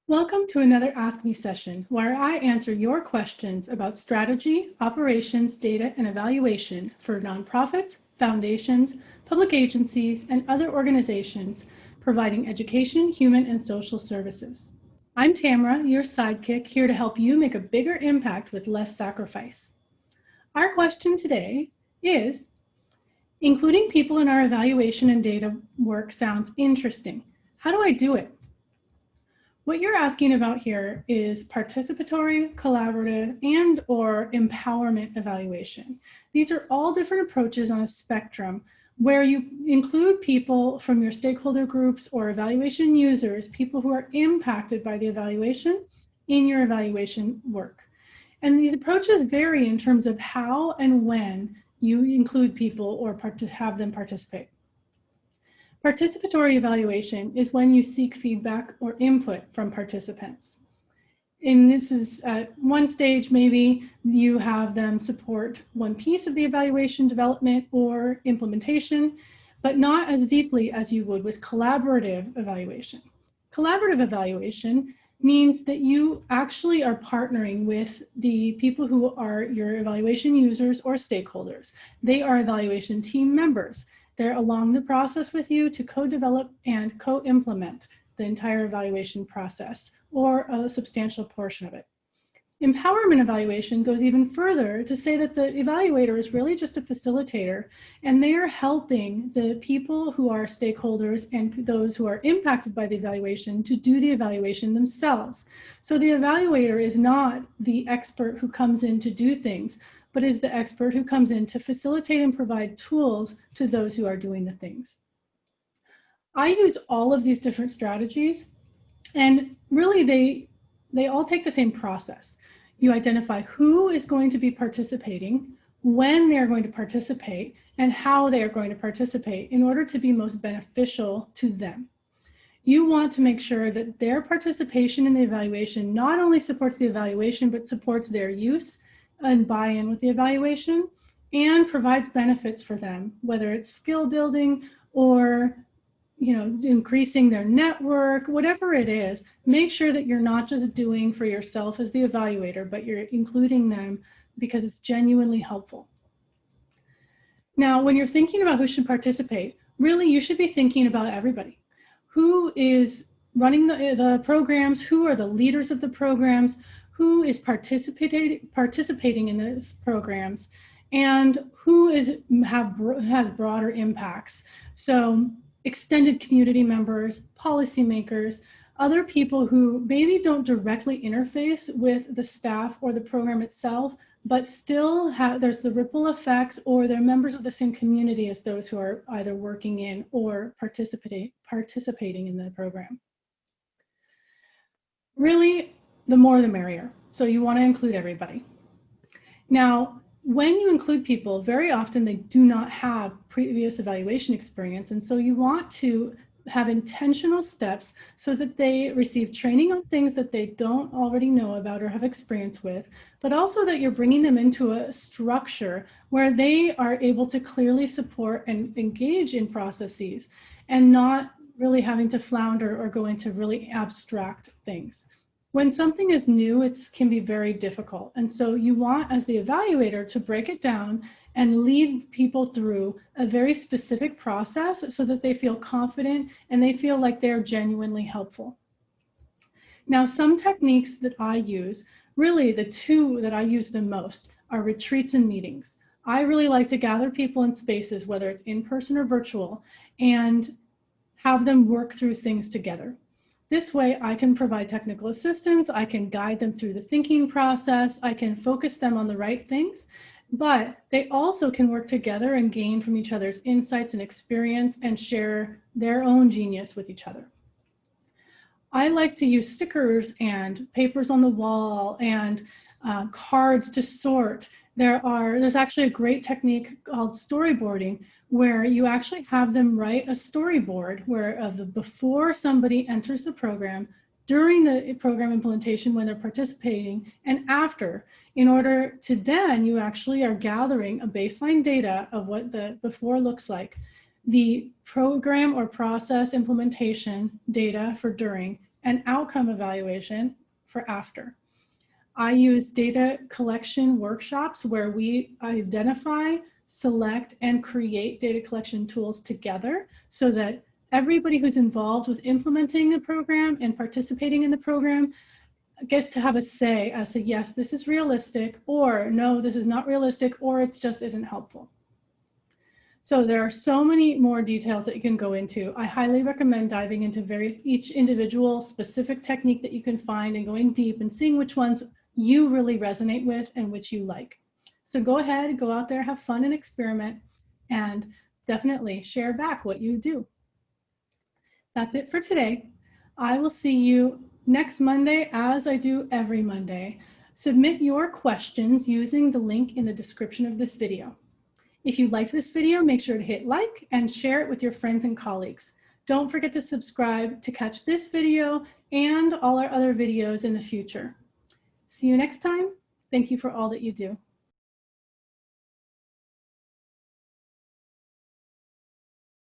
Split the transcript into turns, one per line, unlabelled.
Welcome to another Ask Me session where I answer your questions about strategy, operations, data, and evaluation for nonprofits, foundations, public agencies, and other organizations providing education, human, and social services. I'm Tamara, your sidekick, here to help you make a bigger impact with less sacrifice. Our question today is, including people in our evaluation and data work sounds interesting. How do I do it? What you're asking about here is participatory, collaborative, and or empowerment evaluation. These are all different approaches on a spectrum where you include people from your stakeholder groups or evaluation users, people who are impacted by the evaluation in your evaluation work. And these approaches vary in terms of how and when you include people or have them participate. Participatory evaluation is when you seek feedback or input from participants. And this is at one stage, maybe you have them support one piece of the evaluation development or implementation, but not as deeply as you would with collaborative evaluation. Collaborative evaluation means that you actually are partnering with the people who are your evaluation users or stakeholders. They are evaluation team members. They're along the process with you to co-develop and co-implement the entire evaluation process or a substantial portion of it. Empowerment evaluation goes even further to say that the evaluator is really just a facilitator, and they are helping the people who are stakeholders and those who are impacted by the evaluation to do the evaluation themselves. So the evaluator is not the expert who comes in to do things, but is the expert who comes in to facilitate and provide tools to those who are doing the things. I use all of these different strategies, and really they all take the same process. You identify who is going to be participating, when they're going to participate, and how they are going to participate in order to be most beneficial to them. You want to make sure that their participation in the evaluation not only supports the evaluation, but supports their use and buy-in with the evaluation and provides benefits for them, whether it's skill building or increasing their network, whatever it is. Make sure that you're not just doing for yourself as the evaluator, but you're including them because it's genuinely helpful. Now, when you're thinking about who should participate, really you should be thinking about everybody. Who is running the programs? Who are the leaders of the programs? Who is participating in these programs? And who has broader impacts? So extended community members, policymakers, other people who maybe don't directly interface with the staff or the program itself, but still there's the ripple effects, or they're members of the same community as those who are either working in or participating in the program. Really, the more the merrier. So you want to include everybody. Now, when you include people, very often they do not have previous evaluation experience, and so you want to have intentional steps so that they receive training on things that they don't already know about or have experience with, but also that you're bringing them into a structure where they are able to clearly support and engage in processes and not really having to flounder or go into really abstract things. When something is new, it can be very difficult. And so you want, as the evaluator, to break it down and lead people through a very specific process so that they feel confident and they feel like they're genuinely helpful. Now, some techniques that I use, really the two that I use the most, are retreats and meetings. I really like to gather people in spaces, whether it's in person or virtual, and have them work through things together. This way, I can provide technical assistance, I can guide them through the thinking process, I can focus them on the right things, but they also can work together and gain from each other's insights and experience and share their own genius with each other. I like to use stickers and papers on the wall and cards to sort. There's actually a great technique called storyboarding, where you actually have them write a storyboard before somebody enters the program, during the program implementation when they're participating, and after, in order to then you actually are gathering a baseline data of what the before looks like, the program or process implementation data for during, and outcome evaluation for after. I use data collection workshops where we identify, select, and create data collection tools together so that everybody who's involved with implementing the program and participating in the program gets to have a say as to, yes, this is realistic, or no, this is not realistic, or it just isn't helpful. So there are so many more details that you can go into. I highly recommend diving into each individual specific technique that you can find and going deep and seeing which ones you really resonate with and which you like. So go ahead, go out there, have fun and experiment, and definitely share back what you do. That's it for today. I will see you next Monday, as I do every Monday. Submit your questions using the link in the description of this video. If you liked this video, make sure to hit like and share it with your friends and colleagues. Don't forget to subscribe to catch this video and all our other videos in the future. See you next time. Thank you for all that you do.